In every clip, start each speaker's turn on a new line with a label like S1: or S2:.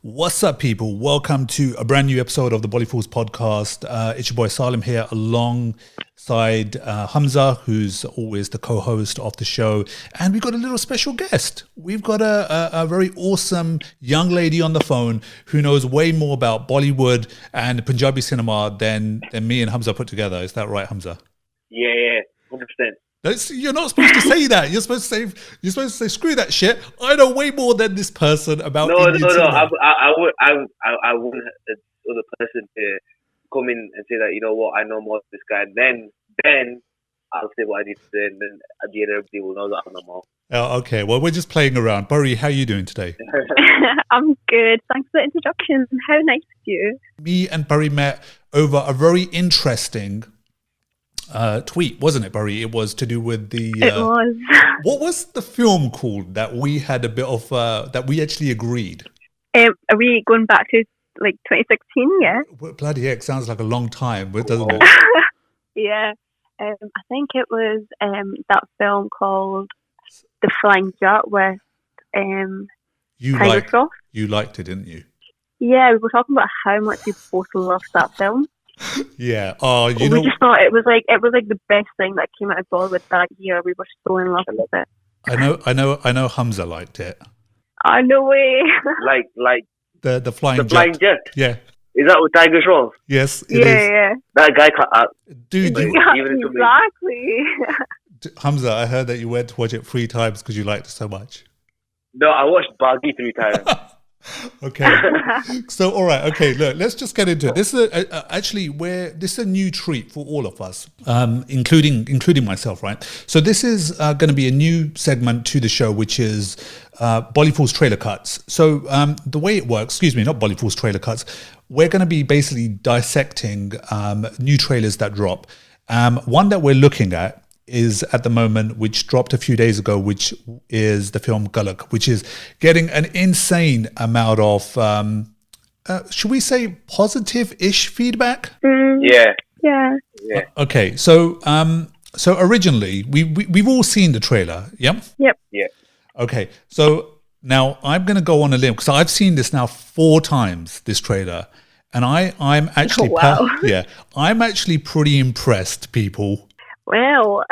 S1: What's up, people? Welcome to a brand new episode of the BollyFools podcast. It's your boy Salim here alongside Hamza, who's always the co-host of the show. And we've got a little special guest. We've got a very awesome young lady on the phone who knows way more about Bollywood and Punjabi cinema than me and Hamza put together. Is that right, Hamza?
S2: Yeah, 100%.
S1: You're not supposed to say that. You're supposed to say, screw that shit. I know way more than this person about Indian cinema.
S2: I wouldn't other person to come in and say that, you know what, I know more of this guy. Then I'll say what I need to say, and then at the end everybody will know that I know more.
S1: Oh, okay. Well, we're just playing around. Burry, how are you doing today?
S3: I'm good. Thanks for the introduction. How nice of you.
S1: Me and Burry met over a very interesting tweet, wasn't it, Burry? It was to do with the...
S3: It was.
S1: What was the film called that we had a bit of... that we actually agreed?
S3: Are we going back to like 2016, yeah?
S1: Well, bloody heck, sounds like a long time, doesn't it?
S3: Yeah. I think it was that film called The Flying Jet with Tiger Frost.
S1: You liked it, didn't you?
S3: Yeah, we were talking about how much we both loved that film.
S1: Yeah. Oh,
S3: we just thought it was like the best thing that came out of Bollywood that year. We were so in love with it.
S1: I know Hamza liked it.
S3: Oh, no way.
S2: like
S1: the flying jet.
S2: Flying jet.
S1: Yeah.
S2: Is that with Tiger Frost?
S1: Yes, it is.
S3: Yeah.
S2: That guy can't
S1: dude,
S3: exactly.
S1: Hamza, I heard that you went to watch it 3 times because you liked it so much.
S2: No, I watched Baggy 3 times.
S1: Okay. So, all right. Okay, look, let's just get into it. This is this is a new treat for all of us, including myself, right? So this is going to be a new segment to the show, which is BollyFools trailer cuts. So the way it works, not BollyFools trailer cuts, we're going to be basically dissecting new trailers that drop. One that we're looking at is at the moment, which dropped a few days ago, which is the film Kalank, which is getting an insane amount of, should we say, positive-ish feedback?
S2: Yeah.
S1: Okay, so originally we've all seen the trailer, yeah?
S3: Yep.
S2: Yeah.
S1: Okay, so now I'm going to go on a limb because I've seen this now 4 times, this trailer, and I'm actually, I'm actually pretty impressed, people.
S3: Well,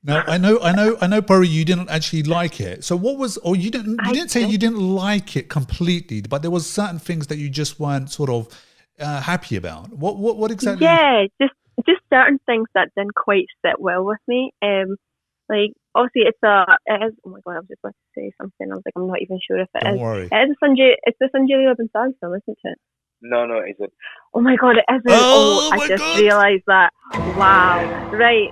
S1: now I know, Burry, you didn't actually like it. So what was? Or you didn't say you didn't like it completely, but there was certain things that you just weren't sort of happy about. What exactly?
S3: Yeah, just certain things that didn't quite sit well with me. Like obviously it is. Oh my god, I was just about to say something. I was like, I'm not even sure if it is.
S1: Don't worry.
S3: It's the Sanjay Leela Bhansali film, isn't it?
S2: No, it isn't.
S3: Oh my god, it isn't. I just realised that. Wow. Right.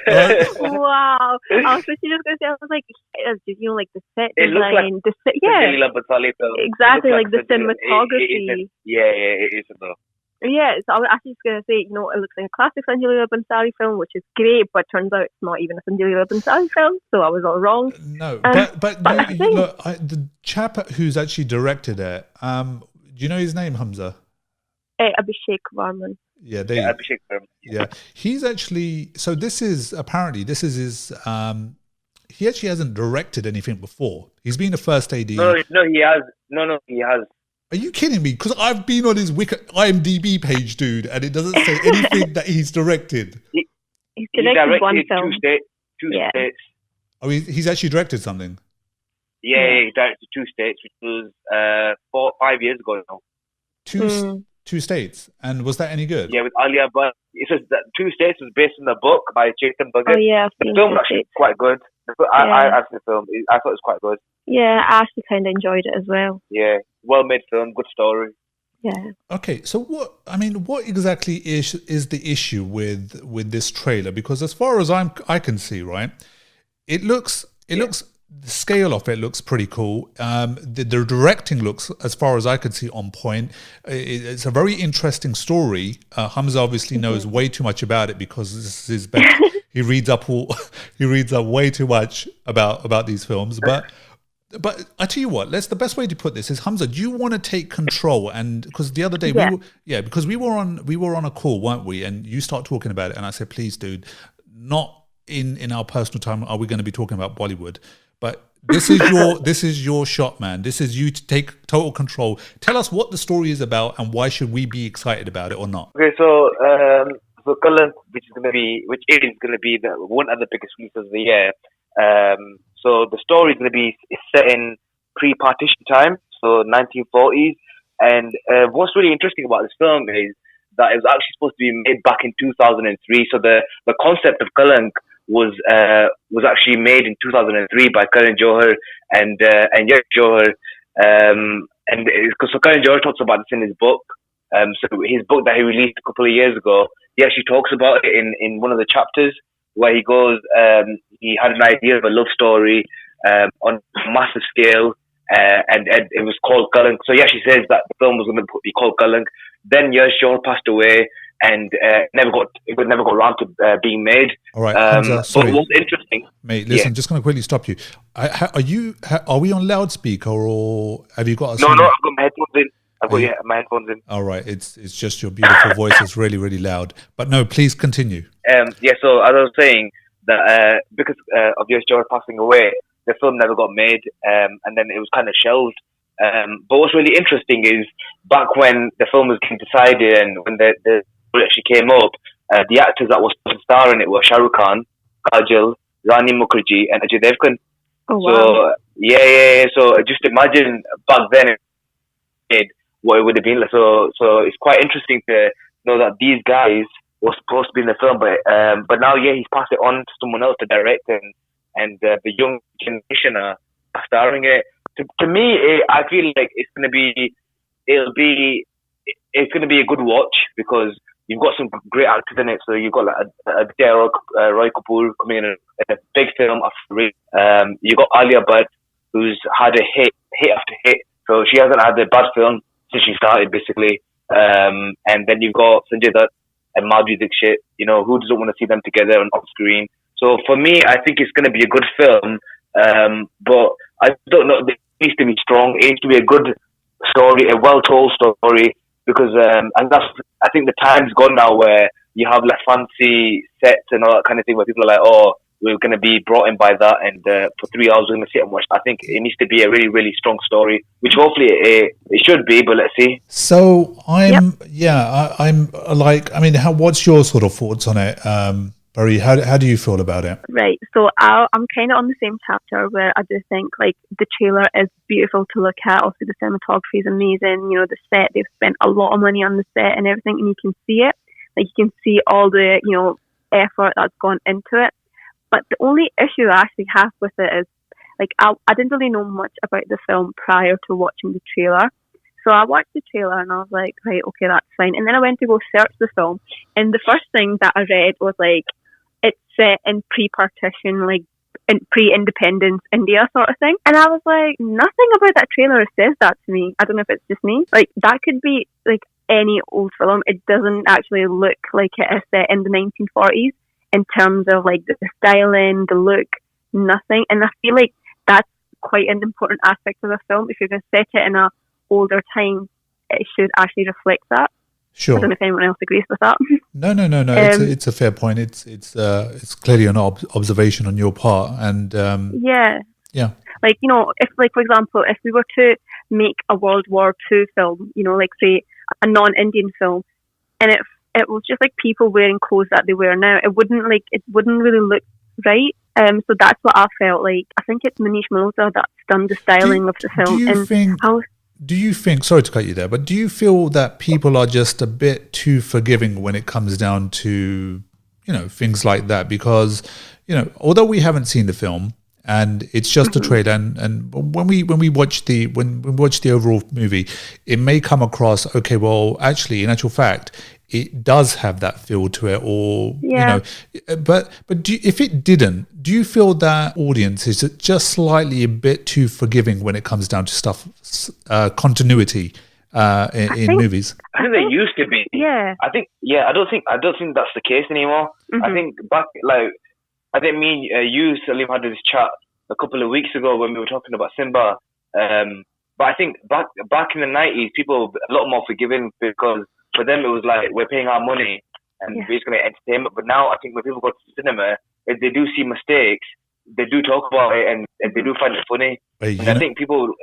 S3: Wow. I was just going to say, I was like, like the set design.
S2: Leela Bhansali film.
S3: Exactly, like the cinematography.
S2: It isn't though.
S3: Yeah, so I was actually just going to say, it looks like a classic Sanjay Leela Bhansali film, which is great, but turns out it's not even a Sanjay Leela Bhansali film, so I was all wrong.
S1: No, but look, the chap who's actually directed it, do you know his name, Hamza?
S3: Abhishek Varman.
S1: Yeah,
S2: Abhishek Varman.
S1: Yeah, he's actually. So this is his. He actually hasn't directed anything before. He's been the first AD.
S2: No, he has. No, he has.
S1: Are you kidding me? Because I've been on his IMDb page, dude, and it doesn't say anything that he's directed.
S3: He's directed one film.
S2: Two states.
S1: Oh, he's actually directed something.
S2: Yeah, he directed 2 states, which was 5 years ago now.
S1: 2 states, and was that any good?
S2: Yeah, with Alia Bhatt. It says that 2 states was based on the book by Chetan Bhagat.
S3: Oh yeah,
S2: the film was actually quite good. I the film. I thought it was quite good.
S3: Yeah, I actually kind of enjoyed it as well.
S2: Yeah, well-made film, good story.
S3: Yeah.
S1: Okay, so what exactly is the issue with this trailer? Because as far as I can see, right, it looks the scale of it looks pretty cool. The directing looks, as far as I can see, on point. It's a very interesting story. Hamza obviously knows way too much about it because this is his best. He reads up way too much about these films. But I tell you what, the best way to put this is, Hamza, do you want to take control? And because the other day we were on a call, weren't we? And you start talking about it, and I said, please, dude, not in our personal time are we going to be talking about Bollywood. But this is your shot, man. This is you to take total control. Tell us what the story is about and why should we be excited about it or not.
S2: Okay, so Kalank, which is going to be the one of the biggest releases of the year. So the story is going to be set in pre-partition time, so 1940s. And what's really interesting about this film is that it was actually supposed to be made back in 2003. So the concept of Kalank was actually made in 2003 by Karan Johar and Yash Johar. So Karan Johar talks about this in his book. So his book that he released a couple of years ago, he actually talks about it in one of the chapters where he goes, he had an idea of a love story on a massive scale, and it was called Kalank. So he actually says that the film was going to be called Kalank. Then Yash Johar passed away, and it never got around to being made.
S1: All right, Hamza, sorry.
S2: But what's interesting,
S1: mate, listen, just going to quickly stop you. Are we on loudspeaker or have you got?
S2: No, I've got my headphones in. My headphones in.
S1: All right, it's just your beautiful voice is really, really loud. But no, please continue.
S2: So as I was saying, that because of Yash Johar passing away, the film never got made, and then it was kind of shelved. But what's really interesting is back when the film was getting decided and when the actually came up, the actors that were supposed to star in it were Shah Rukh Khan, Kajal, Rani Mukherjee, and Ajay Devgan.
S3: Oh wow!
S2: So So just imagine back then what it would have been like. So it's quite interesting to know that these guys were supposed to be in the film, but now he's passed it on to someone else to direct, and the young generation are starring it. To me, I feel like it's going to be a good watch because you've got some great actors in it. So you've got like Roy Kapoor coming in a big film after you got Alia Bhatt, who's had a hit after hit. So she hasn't had a bad film since she started, basically. And then you've got Sanjay Dutt and Madhuri Dixit. Who doesn't want to see them together on screen? So for me, I think it's going to be a good film. But I don't know. It needs to be strong. It needs to be a good story, a well-told story. Because I think the time's gone now where you have like fancy sets and all that kind of thing where people are like, oh, we're going to be brought in by that, and for 3 hours we're going to sit and watch. I think it needs to be a really, really strong story, which hopefully it should be, but let's see.
S1: So I'm like, I mean, what's your sort of thoughts on it? Barry, how do you feel about it?
S3: Right, so I'm kind of on the same chapter where I do think like the trailer is beautiful to look at. Also, the cinematography is amazing. The set, they've spent a lot of money on the set and everything, and you can see it. Like you can see all the effort that's gone into it. But the only issue I actually have with it is like I didn't really know much about the film prior to watching the trailer. So I watched the trailer and I was like, right, okay, that's fine. And then I went to go search the film, and the first thing that I read was like, it's set in pre-partition, like in pre-independence India sort of thing. And I was like, nothing about that trailer says that to me. I don't know if it's just me. Like that could be like any old film. It doesn't actually look like it is set in the 1940s in terms of like the styling, the look, nothing. And I feel like that's quite an important aspect of the film. If you're going to set it in a older time, it should actually reflect that.
S1: Sure.
S3: I don't know if anyone else agrees with that.
S1: No. It's a fair point. It's clearly an observation on your part, and
S3: yeah. Like if like for example, if we were to make a World War II film, like say a non-Indian film, and it was just like people wearing clothes that they wear now, it wouldn't really look right. So that's what I felt like. I think it's Manish Malhotra that's done the styling of the film.
S1: Do you think, sorry to cut you there, but do you feel that people are just a bit too forgiving when it comes down to, things like that? Because, although we haven't seen the film and it's just a trailer, and when we watch the overall movie, it may come across, okay, well, actually, in actual fact, it does have that feel to it, or but if it didn't, do you feel that audience is just slightly a bit too forgiving when it comes down to stuff, continuity in movies?
S2: I think they used to be.
S3: Yeah.
S2: I don't think that's the case anymore. Mm-hmm. I think I didn't mean you, Salim, had this chat a couple of weeks ago when we were talking about Simba. But I think back in the 90s, people were a lot more forgiving because for them it was like, we're paying our money and we're just going to entertainment. But now I think when people go to the cinema, if they do see mistakes, they do talk about it and they do find it funny. And I think people.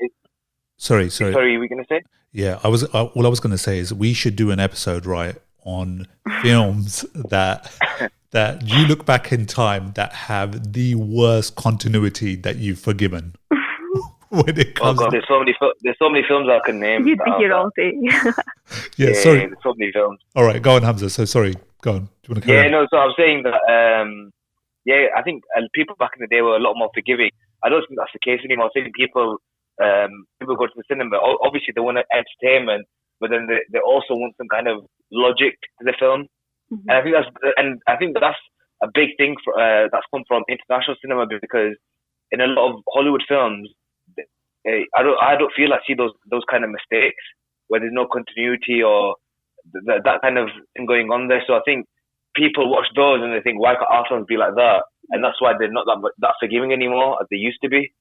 S1: Sorry,
S2: Sorry, were you going to say?
S1: Yeah, all I was going to say is we should do an episode, right, on films that you look back in time that have the worst continuity that you've forgiven. When it comes,
S2: there's so many films I can name.
S3: You'd be here all day.
S1: Yeah, sorry.
S2: There's so many films.
S1: All right, go on, Hamza. So sorry, go on. Do you want to carry on?
S2: No. So I'm saying that. I think people back in the day were a lot more forgiving. I don't think that's the case anymore. I think people go to the cinema. Obviously, they want entertainment, but then they also want some kind of logic to the film. Mm-hmm. And I think that's a big thing that's come from international cinema, because in a lot of Hollywood films, I don't feel I see those kind of mistakes where there's no continuity or that kind of thing going on there. So I think people watch those and they think, why can't our films be like that? And that's why they're not that forgiving anymore as they used to be.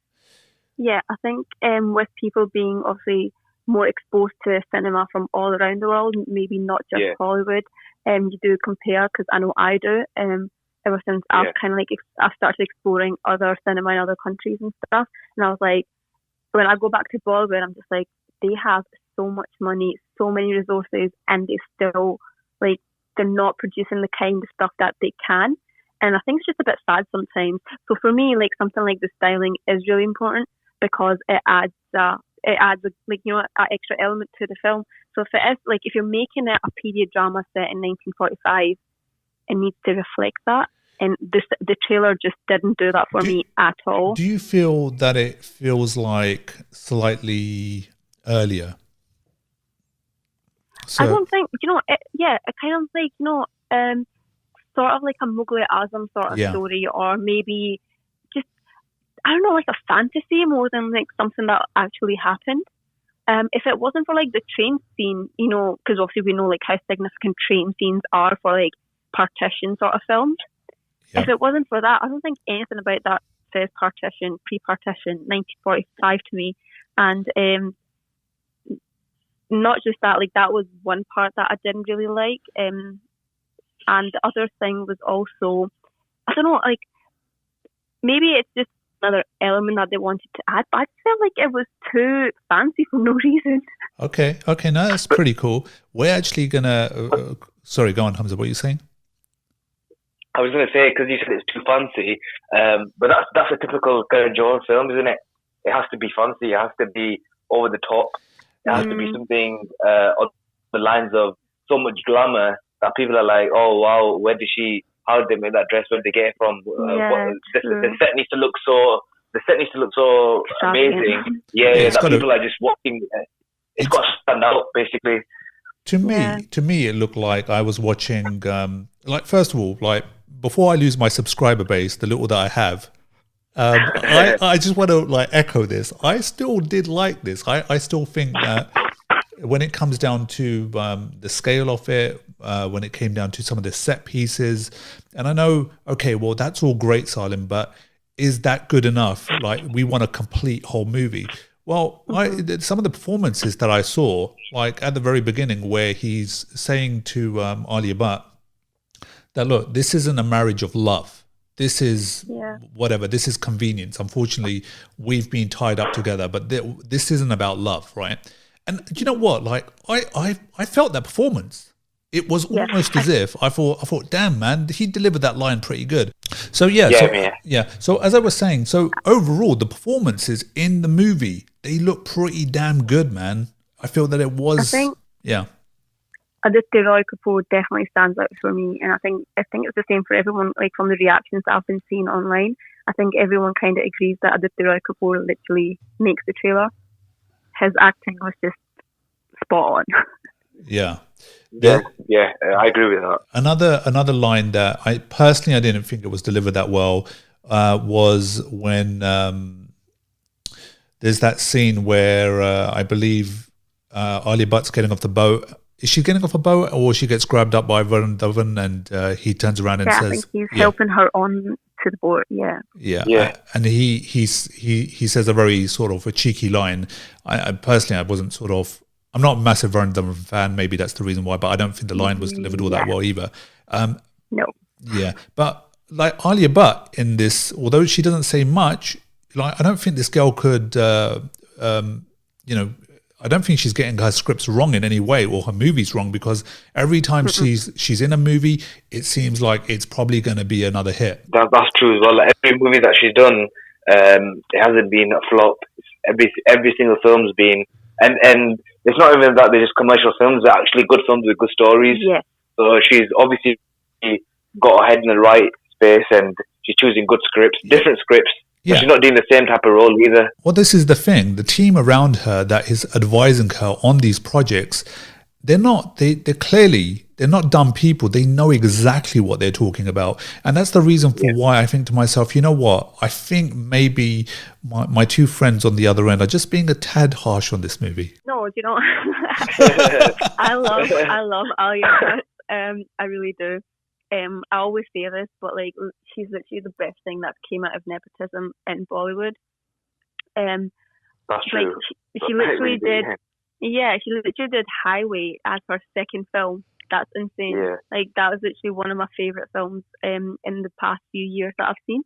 S3: Yeah, I think with people being obviously more exposed to cinema from all around the world, maybe not just Hollywood, you do compare, because I know I do. Ever since I've kind of I started exploring other cinema in other countries and stuff, and I was like, when I go back to Bollywood, I'm just like, they have so much money, so many resources, and they still they're not producing the kind of stuff that they can. And I think it's just a bit sad sometimes. So for me, something like the styling is really important, because it adds an extra element to the film. So if it is if you're making it a period drama set in 1945, it needs to reflect that. And the trailer just didn't do that for me at all. Do
S1: you feel that it feels like slightly earlier?
S3: So, I don't think, it kind of sort of like a Mughal Azam sort of story, or maybe just, I don't know, a fantasy more than something that actually happened. If it wasn't for the train scene, because obviously we know how significant train scenes are for partition sort of films. Yeah. If it wasn't for that, I don't think anything about that says partition, pre-partition, 1945 to me. And not just that, that was one part that I didn't really like. And the other thing was also, I don't know, maybe it's just another element that they wanted to add, but I felt like it was too fancy for no reason.
S1: Okay, no, that's pretty cool. We're actually gonna, sorry, go on, Hamza, what are you saying?
S2: I was going to say, because you said it's too fancy, but that's a typical Karan Johar film, isn't it? It has to be fancy, it has to be over the top, it has to be something on the lines of so much glamour that people are like, oh wow, how did they make that dress, where did they get it from? The set needs to look so amazing. People are just watching. It's got to stand out, basically.
S1: To me, it looked like I was watching. First of all, before I lose my subscriber base, the little that I have, I just want to echo this. I still did like this. I still think that when it comes down to the scale of it, when it came down to some of the set pieces, and I know, okay, well, that's all great, Salim, but is that good enough? We want a complete whole movie. Well, some of the performances that I saw, at the very beginning, where he's saying to Alia Bhatt that, look, this isn't a marriage of love. This is whatever. This is convenience. Unfortunately, we've been tied up together, but this isn't about love, right? And do you know what? I felt that performance. It was almost as if I thought, damn, man, he delivered that line pretty good. So So as I was saying, so overall, the performances in the movie, they look pretty damn good, man. I feel that it was.
S3: Aditya Roy Kapoor definitely stands out for me, and I think it's the same for everyone. From the reactions that I've been seeing online, I think everyone kind of agrees that Aditya Roy Kapoor literally makes the trailer. His acting was just spot on.
S1: Yeah,
S2: I agree with that.
S1: Another line that I personally didn't think it was delivered that well was when there's that scene where I believe Alia Bhatt's getting off the boat. Is she getting off a boat, or she gets grabbed up by Varun Dhawan, and he turns around and says,
S3: I think he's helping her on to the boat.
S1: Yeah. And he says a very sort of a cheeky line. I personally, I'm not a massive Varun Dhawan fan. Maybe that's the reason why, but I don't think the line was delivered all that well either.
S3: No.
S1: Yeah, but like Alia Bhatt in this, although she doesn't say much, like I don't think this girl could, I don't think she's getting her scripts wrong in any way or her movies wrong, because every time she's in a movie, it seems like it's probably going to be another hit.
S2: That's true as well. Like every movie that she's done, it hasn't been a flop. Every single film's been, and it's not even that they're just commercial films. They're actually good films with good stories.
S3: Yeah.
S2: So she's obviously got her head in the right space, and she's choosing good scripts, different scripts. Yeah. She's not doing the same type of role either.
S1: Well, this is the thing. The team around her that is advising her on these projects, they're not dumb people. They know exactly what they're talking about. And that's the reason for why I think to myself, you know what? I think maybe my two friends on the other end are just being a tad harsh on this movie.
S3: No, you know, I love Alia Bhatt. I really do. I always say this, but like she's literally the best thing that came out of nepotism in Bollywood.
S2: That's true.
S3: She literally did. Yeah, she literally did Highway as her second film. That's insane. Yeah. Like that was literally one of my favorite films in the past few years that I've seen.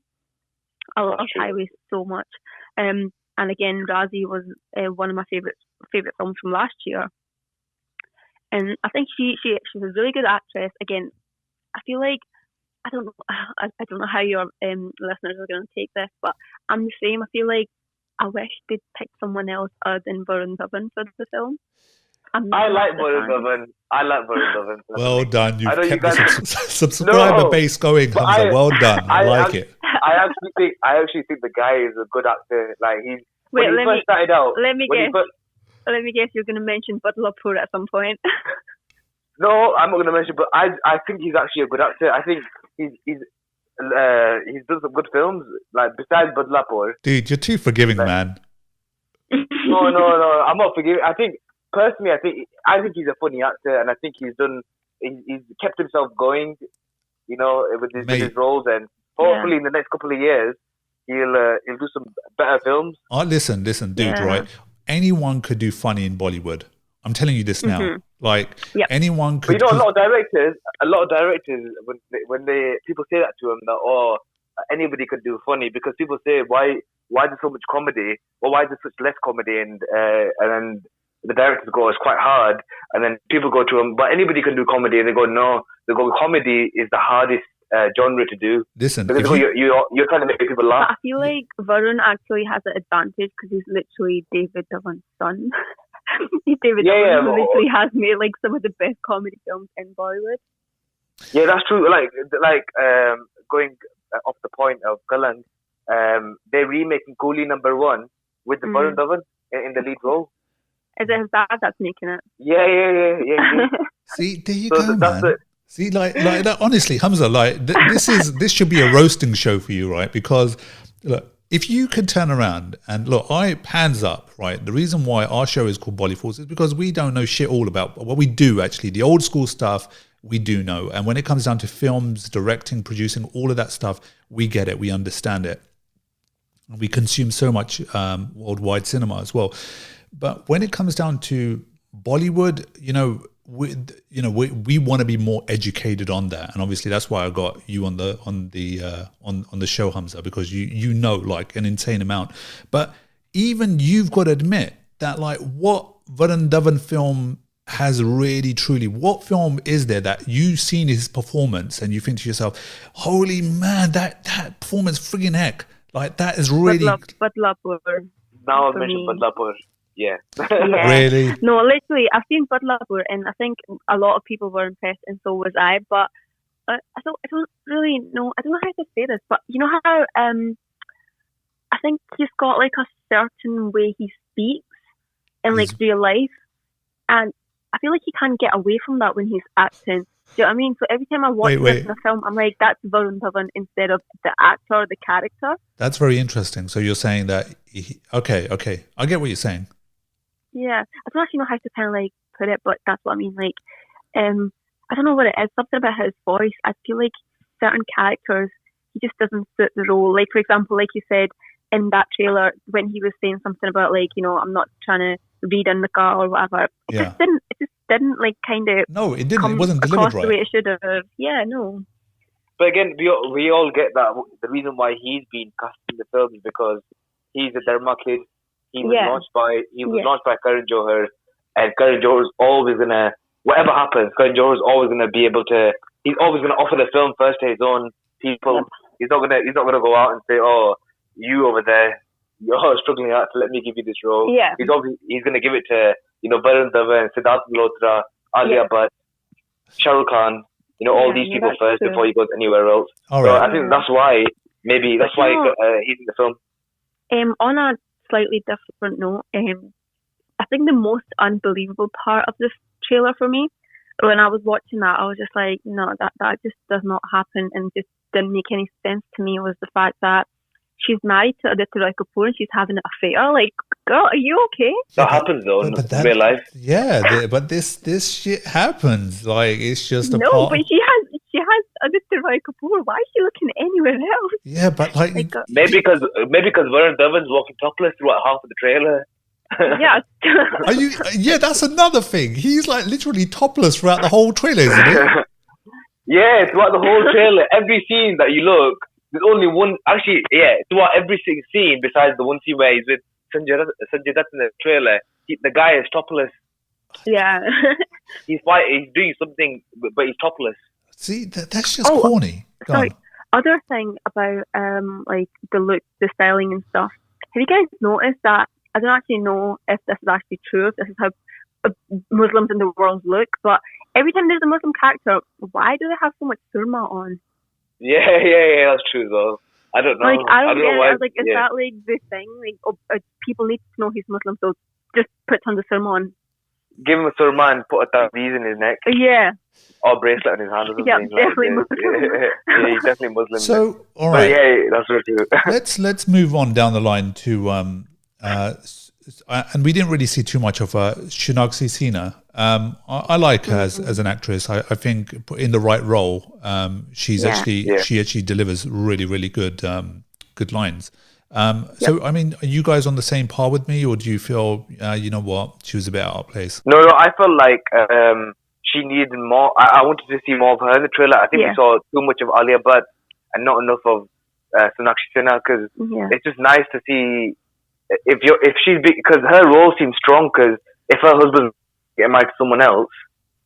S3: I love Highway so much. And again, Razi was one of my favorite films from last year. And I think she's a really good actress. Again, I feel like I don't know how your listeners are going to take this, but I'm the same. I feel like I wish they'd picked someone else other than Varun Dhawan for the film.
S2: I like Varun Dhawan.
S1: Well done. You've kept the subscriber base going, Hamza. Well done. I like it.
S2: I actually think the guy is a good actor. Like when he first started out.
S3: Let me guess. You're going to mention Badlapur at some point.
S2: No, I'm not going to mention, but I think he's actually a good actor. I think he's done some good films, like besides Badlapur.
S1: Dude, you're too forgiving, man.
S2: No, I'm not forgiving. I think personally, I think he's a funny actor, and I think he's kept himself going, with his roles, and hopefully in the next couple of years he'll do some better films.
S1: Oh, listen, dude, right? Anyone could do funny in Bollywood. I'm telling you this now.
S3: Mm-hmm.
S1: Like anyone could.
S2: But a lot of directors, when people say that to them, that anybody could do funny, because people say why there's so much comedy, or why there's such less comedy, and then the directors go, it's quite hard, and then people go to them, but anybody can do comedy, and they go, no, comedy is the hardest genre to do.
S1: Listen,
S2: because you're trying to make people laugh.
S3: I feel like Varun actually has an advantage because he's literally David Dhawan's son. David Dhawan literally has made like some of the best comedy films in Bollywood.
S2: Yeah, that's true. Like going off the point of Kalank, they're remaking Coolie #1 with the Varun Dhawan in the lead role.
S3: Is it his dad that's making it?
S2: Yeah.
S1: See, there you go, man. See, like that. Honestly, Hamza, this should be a roasting show for you, right? Because look, if you could turn around and look, hands up, right? The reason why our show is called BollyFools is because we don't know shit all about what we do. Actually, the old school stuff we do know, and when it comes down to films, directing, producing, all of that stuff, we get it, we understand it, we consume so much worldwide cinema as well. But when it comes down to Bollywood, we want to be more educated on that, and obviously that's why I got you on the show, Hamza, because you know like an insane amount. But even you've got to admit that like what Varun Dhawan film has really truly, what film is there that you've seen his performance and you think to yourself, holy man, that performance friggin' heck, like that is really
S3: Badlapur.
S2: Now I've mentioned Badlapur. Yeah.
S1: Really?
S3: No, literally, I've seen Badlapur, and I think a lot of people were impressed, and so was I. But I don't really know. I don't know how to say this, but you know how I think he's got like a certain way he speaks in like real life, and I feel like he can't get away from that when he's acting. Do you know what I mean? So every time I watch this in a film, I'm like, that's Varun Dhawan instead of the actor or the character.
S1: That's very interesting. So you're saying that okay, I get what you're saying.
S3: Yeah, I don't actually know how to kind of like put it, but that's what I mean. Like, I don't know what it is. Something about his voice. I feel like certain characters, he just doesn't suit the role. Like, for example, like you said in that trailer, when he was saying something about like, I'm not trying to read in the car or whatever. It just didn't like kind of.
S1: No, it didn't. It wasn't delivered right.
S3: The way it should have. Yeah, no.
S2: But again, we all get that the reason why he's been cast in the film is because he's a Dharma kid. He was launched by Karan Johar, and Karan Johar is always gonna, whatever happens, Karan Johar is always gonna be able to. He's always gonna offer the film first to his own people. He's not gonna go out and say, "Oh, you over there, you're struggling out, so let me give you this role."
S3: Yeah.
S2: He's gonna give it to Varun Dhawan, Siddharth Malhotra, Alia Bhatt, Shah Rukh Khan. All these people first before he goes anywhere else.
S1: All
S2: so
S1: right.
S2: I think that's why he's in the film.
S3: On a slightly different note, I think the most unbelievable part of this trailer for me, when I was watching that, I was just like, no, that just does not happen, and just didn't make any sense to me, was the fact that she's married to Aditya Roy Kapoor and she's having an affair. Like, girl, are you okay?
S2: That happens though in real life.
S1: Yeah, but this shit happens. Like, it's just a
S3: no,
S1: part.
S3: but she has Aditya Roy Kapoor. Why is she looking anywhere else?
S1: Yeah, but like
S2: maybe because Varun Dhawan's walking topless throughout half of the trailer.
S3: Yeah.
S1: Are you? Yeah, that's another thing. He's like literally topless throughout the whole trailer, isn't he?
S2: Yeah, throughout the whole trailer, every scene that you look, there's only one. Actually, yeah, throughout every scene besides the one scene where he's with Sanjay Dutt in the trailer, the guy is topless.
S3: Yeah.
S2: He's doing something, but he's topless.
S1: See, that's just corny.
S3: Sorry. Other thing about like the look, the styling and stuff. Have you guys noticed that? I don't actually know if this is actually true, if this is how Muslims in the world look, but every time there's a Muslim character, why do they have so much surma on?
S2: Yeah, that's true though. I don't know.
S3: Like, I don't know why.
S2: Like,
S3: is that like the thing? Like, people need to know he's Muslim, so just put tons of surma on.
S2: Give him a surma and put a taweez in his neck.
S3: Yeah.
S2: Or bracelet on his hand or something.
S3: Yeah, definitely Muslim.
S2: Yeah, he's definitely Muslim.
S1: So, all right.
S2: But yeah, that's very true.
S1: Let's move on down the line to and we didn't really see too much of Shunagsi Sinha. I like her as an actress. I think in the right role, she actually delivers really, really good lines. So, I mean, are you guys on the same par with me, or do you feel, you know what, she was a bit out of place?
S2: No, I felt like she needed more. I wanted to see more of her in the trailer. I think we saw too much of Alia Bhatt and not enough of Sonakshi Sinha, because it's just nice to see if she's, because her role seems strong, because if her husband get married to someone else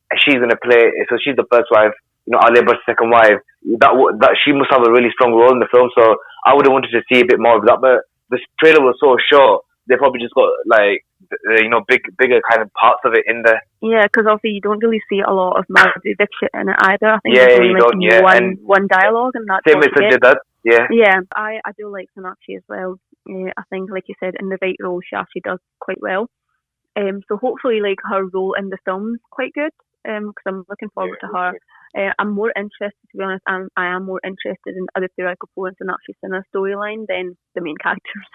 S2: and she's going to play, so she's the first wife, Alia Bhatt's second wife, that she must have a really strong role in the film. So I would have wanted to see a bit more of that, but the trailer was so short, they probably just got like bigger kind of parts of it in there.
S3: Yeah, because obviously you don't really see a lot of Madhuri Dixit in it either. I think there's only like one dialogue, and that's
S2: same as Sanjay Dutt. Yeah,
S3: I do like Sonakshi as well. I think, like you said, in the right role, she actually does quite well. So hopefully, like, her role in the film's quite good. Because I'm looking forward to her. I'm more interested, to be honest. I am more interested in Aditya Roy Kapoor and Sonakshi Sinha's storyline than the main characters.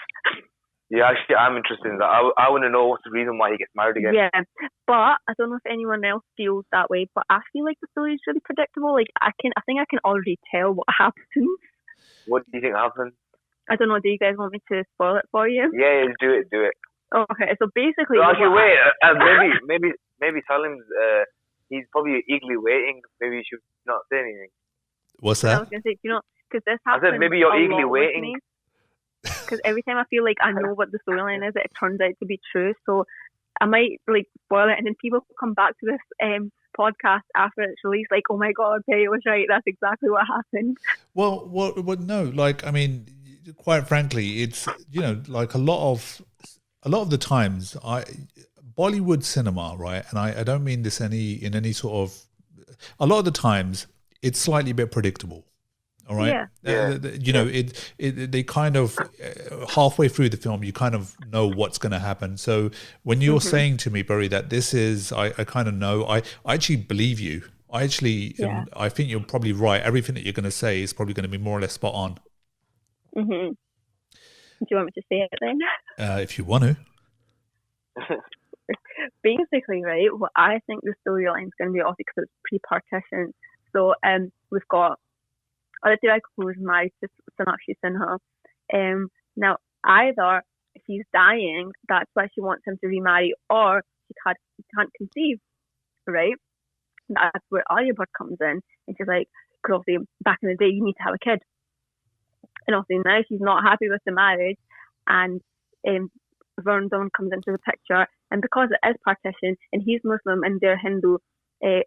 S2: Yeah, actually, I'm interested in that. I want to know what's the reason why he gets married again.
S3: Yeah, but I don't know if anyone else feels that way. But I feel like the story is really predictable. Like, I think I can already tell what happens.
S2: What do you think happens?
S3: I don't know. Do you guys want me to spoil it for you?
S2: Yeah, do it.
S3: Oh, okay, so basically...
S2: So actually, wait. Maybe Salim's... he's probably eagerly waiting. Maybe you should not say anything.
S1: What's that?
S3: I was going to say, because this happens.
S2: I said maybe you're eagerly waiting.
S3: Because every time I feel like I know what the storyline is, it turns out to be true. So I might like spoil it, and then people come back to this podcast after it's released, like, "Oh my god, Perry was right. That's exactly what happened."
S1: Well, no. Like, I mean, quite frankly, it's like a lot of the times, Bollywood cinema, right? And I don't mean this in any sort of. A lot of the times, it's slightly a bit predictable. All right.
S2: Yeah.
S1: They kind of halfway through the film, you kind of know what's going to happen. So when you're saying to me, Barry, that this is, I kind of know. I actually believe you. I think you're probably right. Everything that you're going to say is probably going to be more or less spot on.
S3: Mm-hmm. Do you want me to say it then?
S1: If you want to.
S3: Basically, right, what I think the storyline is going to be, obviously because it's pre-partition. So we've got Aditya Roy Kapoor is married to Sonakshi Sinha. Now, either he's dying, that's why she wants him to remarry, or she can't conceive, right? That's where Alia Bhatt comes in, and she's like, because obviously back in the day you need to have a kid, and obviously now she's not happy with the marriage, and Varun Dhawan comes into the picture, and because it is partition and he's Muslim and they're Hindu,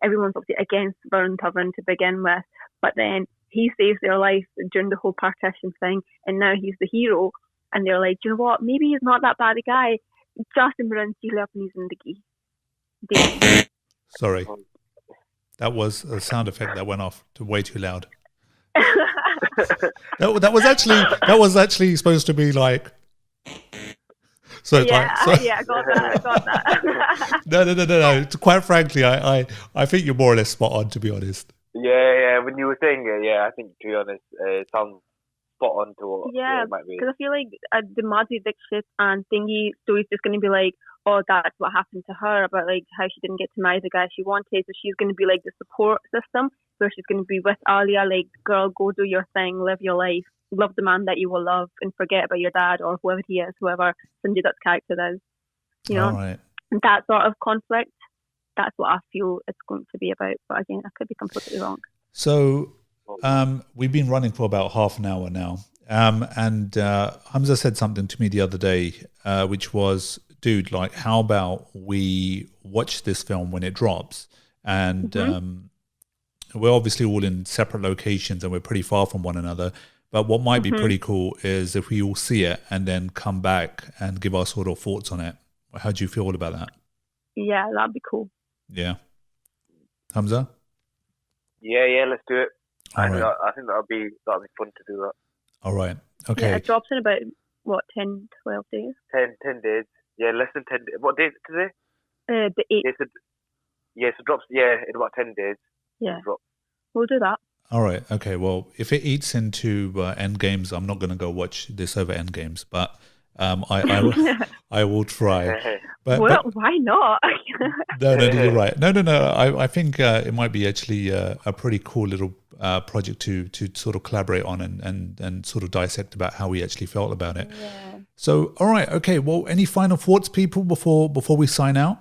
S3: everyone's obviously against Varun Dhawan to begin with, but then he saves their life during the whole partition thing, and now he's the hero, and they're like, you know what, maybe he's not that bad a guy, just imran ki le apni zindagi.
S1: Sorry, that was a sound effect that went off way too loud. that was actually supposed to be like. So
S3: yeah, I got that.
S1: No. Quite frankly, I think you're more or less spot on, to be honest.
S2: Yeah. When you were saying it, I think, to be honest, it sounds spot on to what it might be.
S3: Because I feel like the Madhuri Dixit and Thingy story is just going to be like, oh, that's what happened to her, about like how she didn't get to marry the guy she wanted. So she's going to be like the support system, where she's going to be with Alia, like, girl, go do your thing, live your life, love the man that you will love, and forget about your dad or whoever he is, whoever Sanjay Dutt's character is. You know,
S1: right.
S3: And that sort of conflict, that's what I feel it's going to be about. But again, I could be completely wrong.
S1: So we've been running for about half an hour now. And Hamza said something to me the other day, which was, dude, like, how about we watch this film when it drops? And we're obviously all in separate locations and we're pretty far from one another. But what might be pretty cool is if we all see it and then come back and give our sort of thoughts on it. How do you feel about that?
S3: Yeah, that'd be cool.
S1: Yeah. Hamza?
S2: Yeah, let's do it.
S1: All right.
S2: I think that'll be fun to do that.
S1: All right. Okay.
S3: Yeah, it drops in about, 10, 12 days?
S2: 10 days. Yeah, less than 10 days. What day is it today?
S3: The 8th.
S2: Yes, it drops, in about 10 days.
S3: Yeah. We'll do that.
S1: All right. Okay. Well, if it eats into Endgames, I'm not going to go watch this over Endgames, but I will try. But
S3: why not?
S1: No, you're right. No. I think it might be actually a pretty cool little project to sort of collaborate on and sort of dissect about how we actually felt about it.
S3: Yeah.
S1: So, all right. Okay. Well, any final thoughts, people, before we sign out?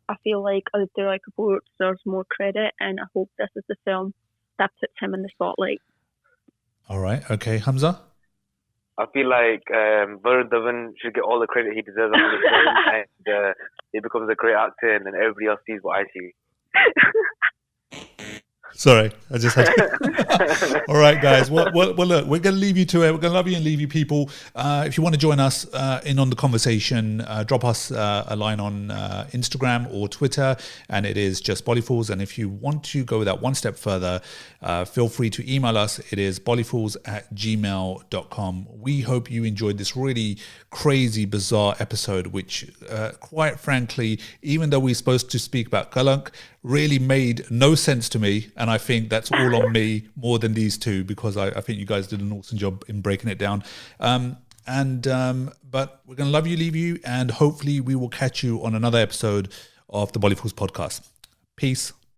S3: I feel like Aditya Roy Kapoor deserves more credit, and I hope this is the film that puts him in the spotlight. All
S1: right. Okay. Hamza?
S2: I feel like Varun Dhawan should get all the credit he deserves on this film, and he becomes a great actor, and then everybody else sees what I see.
S1: Sorry, I just had to. All right, guys. Well, look, we're going to leave you to it. We're going to love you and leave you, people. If you want to join us in on the conversation, drop us a line on Instagram or Twitter, and it is just BollyFools. And if you want to go that one step further, feel free to email us. It is bollyfools@gmail.com. We hope you enjoyed this really crazy, bizarre episode, which, quite frankly, even though we're supposed to speak about Kalank, really made no sense to me, and I think that's all on me more than these two, because I think you guys did an awesome job in breaking it down. But we're going to love you, leave you, and hopefully we will catch you on another episode of the BollyFools podcast. Peace.